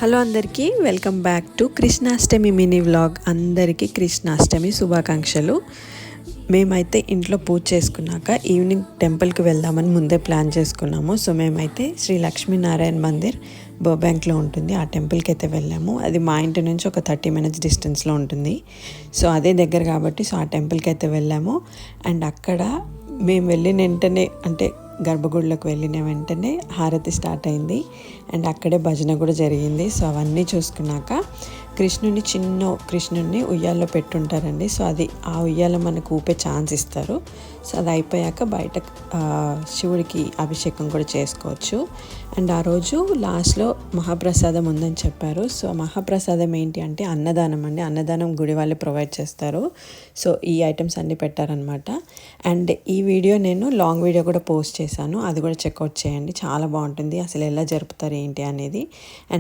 Hello అందరికీ welcome back to Krishnashtami mini vlog. అందరికీ కృష్ణాష్టమి శుభాకాంక్షలు. మేమైతే ఇంట్లో పూజ చేసుకున్నాక ఈవినింగ్ టెంపుల్కి వెళ్దామని ముందే ప్లాన్ చేసుకున్నాము. సో మేమైతే శ్రీ లక్ష్మీనారాయణ మందిర్ బర్బ్యాంక్లో ఉంటుంది, ఆ టెంపుల్కి అయితే వెళ్ళాము. అది మా ఇంటి నుంచి ఒక 30 minutes డిస్టెన్స్లో ఉంటుంది. సో అదే దగ్గర కాబట్టి ఆ టెంపుల్కి అయితే వెళ్ళాము. అండ్ అక్కడ మేము వెళ్ళిన వెంటనే అంటే గర్భగుడిలోకి వెళ్ళిన వెంటనే హారతి స్టార్ట్ అయింది. అండ్ అక్కడే భజన కూడా జరిగింది. సో అవన్నీ చూసుకున్నాక చిన్న కృష్ణుడిని ఉయ్యాల్లో పెట్టుంటారండి. సో అది ఆ ఉయ్యాల మనకు ఊపే ఛాన్స్ ఇస్తారు. సో అది అయిపోయాక బయట శివుడికి అభిషేకం కూడా చేసుకోవచ్చు. అండ్ ఆ రోజు లాస్ట్లో మహాప్రసాదం ఉందని చెప్పారు. సో మహాప్రసాదం ఏంటి అంటే అన్నదానం అండి. అన్నదానం గుడి వాళ్ళే ప్రొవైడ్ చేస్తారు. సో ఈ ఐటమ్స్ అన్నీ పెట్టారనమాట. అండ్ ఈ వీడియో నేను లాంగ్ వీడియో కూడా పోస్ట్ చేశాను, అది కూడా చెక్అవుట్ చేయండి. చాలా బాగుంటుంది అసలు ఎలా జరుపుతారు ఏంటి అనేది. అండ్